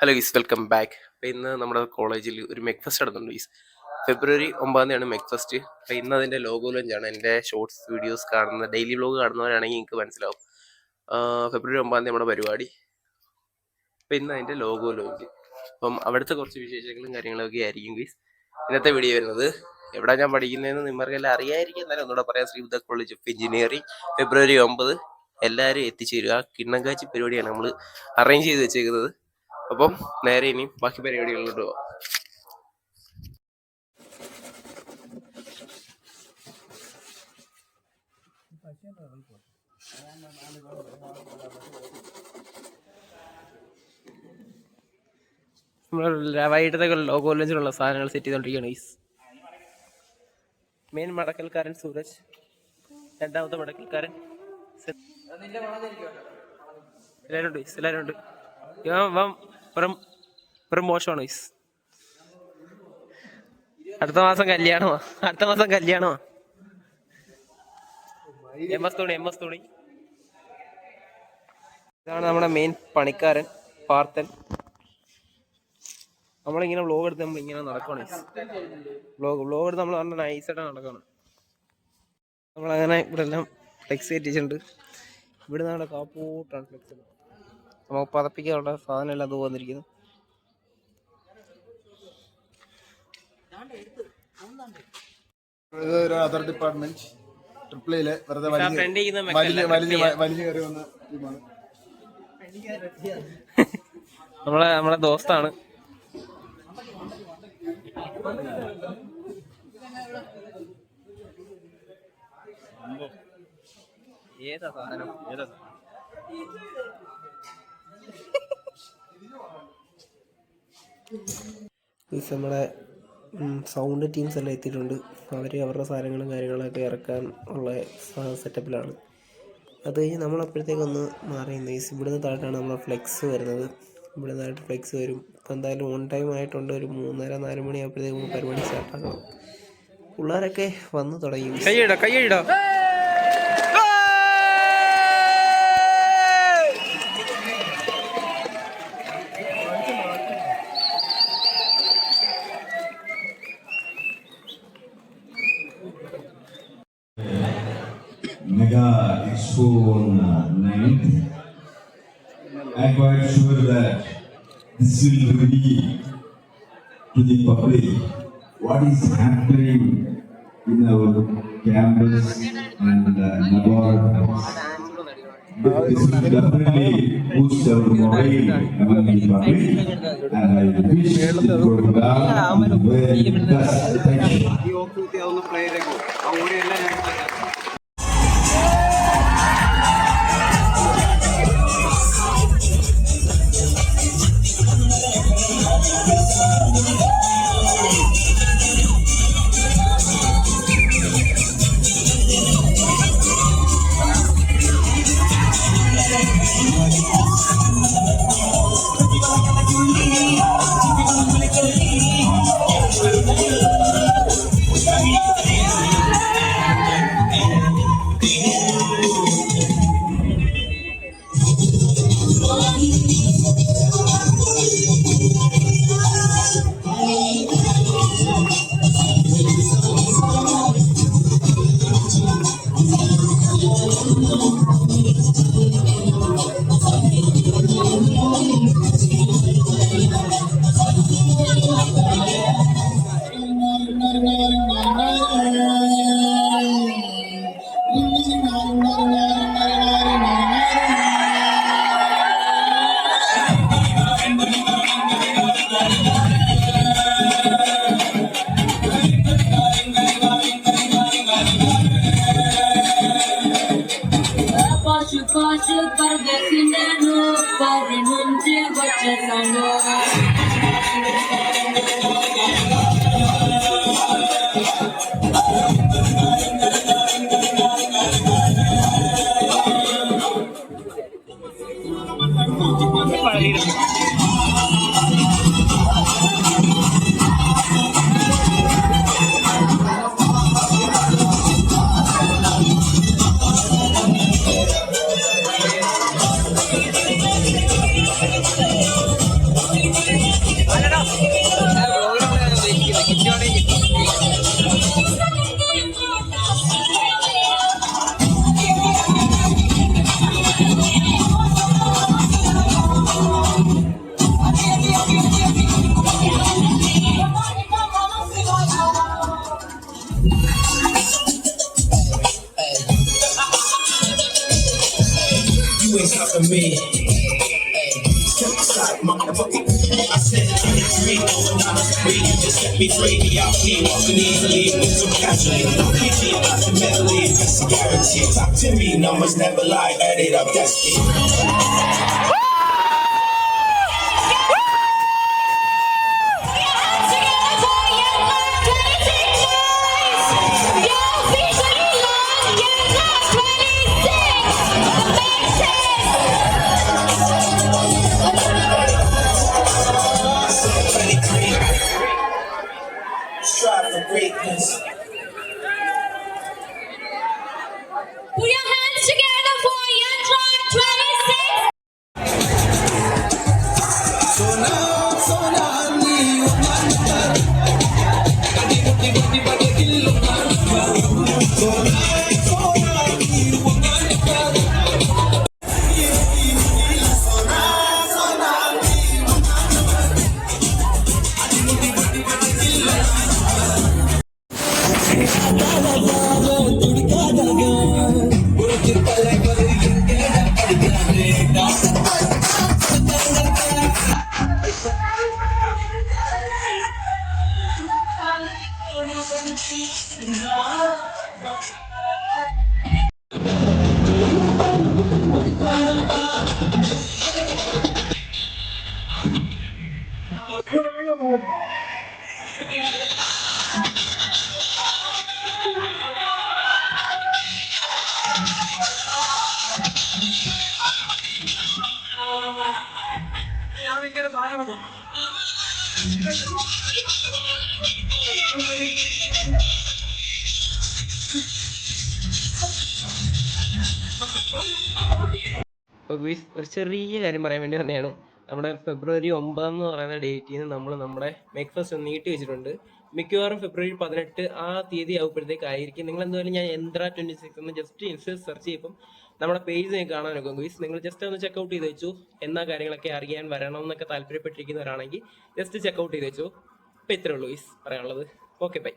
Hello ഗീസ്, welcome back. അപ്പോൾ ഇന്ന് നമ്മുടെ കോളേജിൽ ഒരു മെക് ഫെസ്റ്റ് നടന്നുണ്ട് ഗീസ്. ഫെബ്രുവരി 9 മെക് ഫെസ്റ്റ്. അപ്പോൾ ഇന്ന് അതിൻ്റെ ലോഗോ ലോഞ്ചാണ്. എൻ്റെ ഷോർട്സ് വീഡിയോസ് കാണുന്ന ഡെയിലി വ്ലോഗ് കാണുന്നവരാണെങ്കിൽ നിങ്ങൾക്ക് മനസ്സിലാവും. ഫെബ്രുവരി 9 നമ്മുടെ പരിപാടി. അപ്പോൾ ഇന്ന് അതിൻ്റെ ലോഗോ ലോഞ്ച്. അപ്പം അവിടുത്തെ കുറച്ച് വിശേഷങ്ങളും കാര്യങ്ങളൊക്കെ ആയിരിക്കും ഗീസ് ഇന്നത്തെ വീഡിയോ വരുന്നത്. എവിടെ ഞാൻ പഠിക്കുന്നതെന്ന് നിങ്ങൾക്കെല്ലാം അറിയായിരിക്കും, എന്നാലും ഒന്നുകൂടെ പറയാം. ശ്രീബുദ്ധ കോളേജ് ഓഫ് എഞ്ചിനീയറിംഗ്. ഫെബ്രുവരി 9 എല്ലാവരും എത്തിച്ചേരുക. കിണ്ണങ്കാച്ചി പരിപാടിയാണ് നമ്മൾ അറേഞ്ച് ചെയ്ത് വെച്ചേക്കുന്നത്. അപ്പം നേരെ ഇനി ബാക്കി പരിപാടികളിലോട്ട് പോവാം. നമ്മൾ വൈകിട്ടത്തെ ലോഗോ ലോഞ്ചിലുള്ള സാധനങ്ങൾ സെറ്റ് ചെയ്തോണ്ടിരിക്കുകയാണ്. മെയിൻ മടക്കൽക്കാരൻ സൂരജ്, രണ്ടാമത്തെ മടക്കൽക്കാരൻ എല്ലാവരും ഉണ്ട്. മോശമാണ്. അടുത്ത മാസം കല്യാണമാ. എം എസ് തോണി. ഇതാണ് നമ്മുടെ മെയിൻ പണിക്കാരൻ പാർത്തൻ. നമ്മളിങ്ങനെ വ്ലോഗ് എടുത്ത് നമ്മളിങ്ങനെ നടക്കണം. വ്ലോഗ് എടുത്ത് നമ്മൾ നല്ല നൈസായിട്ട് നടക്കണം. നമ്മളങ്ങനെ ഇവിടെ എല്ലാം ഫ്ലെക്സ് കയറ്റിച്ചിട്ടുണ്ട്. ഇവിടെ നമ്മുടെ കാപ്പൂട്ടാണ് ഫ്ലെക്സ്. നമുക്ക് പതപ്പിക്കാനുള്ള സാധനം എല്ലാം അത് വന്നിരിക്കുന്നു. അതർ ഡിപ്പാർട്ട്മെന്റ് ട്രിപ്പിളിലെ വെറുതെ വലിഞ്ഞു കയറി വന്ന ടീമാണ്. നമ്മളെ ദോസ്താണ്. ഏതാ സാധനം? നമ്മളെ സൗണ്ട് ടീംസ് എല്ലാം എത്തിയിട്ടുണ്ട്. അവർ അവരുടെ സാധനങ്ങളും കാര്യങ്ങളൊക്കെ ഇറക്കാൻ ഉള്ള സെറ്റപ്പിലാണ്. അത് കഴിഞ്ഞ് നമ്മളപ്പോഴത്തേക്കൊന്ന് മാറി. ഇവിടുന്ന് താഴെയാണ് നമ്മളെ ഫ്ലെക്സ് വരുന്നത്. ഇവിടെ നിന്നായിട്ട് ഫ്ലെക്സ് വരും. ഇപ്പം എന്തായാലും ഓൺ ടൈം ആയിട്ടുണ്ട്. ഒരു 3:30-4 മണി ആകുമ്പോഴത്തേക്കും പരിപാടി സ്റ്റാർട്ടാക്കണം. പിള്ളേരൊക്കെ വന്നു തുടങ്ങി. കൈയ്യടിടോ. Mega Expo on 9th. I'm quite sure that this will reveal to the public what is happening in our campus and laboratories. This will definitely boost our morale among the public, and I wish the program very best. Thank you. You ain't stopping me. Step aside, motherfucker. I said 23, I'm free. You just set me free. Me out here walking easily, with so casually. No PG about the medley. It's a guarantee. Talk to me, numbers never lie. Add it up, that's it. Strive for greatness. Put your hands together for Young Tron 26. അപ്പോൾ guys ഒരു ചെറിയ കാര്യം പറയാൻ വേണ്ടി തന്നെയാണ്. നമ്മുടെ ഫെബ്രുവരി 9 എന്ന് പറയുന്ന ഡേറ്റിൽ നിന്ന് നമ്മൾ നമ്മുടെ മെക് ഫെസ്റ്റ് ഒന്ന് നീട്ടി വെച്ചിട്ടുണ്ട്. മിക്കവാറും ഫെബ്രുവരി 18 ആ തീയതി ആകുമ്പോഴത്തേക്കായിരിക്കും. നിങ്ങൾ എന്തായാലും ഞാൻ യന്ത്ര 26 എന്ന് ജസ്റ്റ് ഇൻസ്റ്റ സെർച്ച് ചെയ്യുമ്പം നമ്മുടെ പേജ് നിങ്ങൾക്ക് കാണാൻ നോക്കും ഗുയ്സ്. നിങ്ങൾ ജസ്റ്റ് ഒന്ന് ചെക്കൗട്ട് ചെയ്ത് വെച്ചു. എന്നാ കാര്യങ്ങളൊക്കെ അറിയാൻ വരണം എന്നൊക്കെ താല്പര്യപ്പെട്ടിരിക്കുന്നവരാണെങ്കിൽ ജസ്റ്റ് ചെക്കൗട്ട് ചെയ്ത് വെച്ചു. അപ്പോൾ ഇത്രേ ഉള്ളൂ ഗുയ്സ് പറയാനുള്ളത്. Okay bye.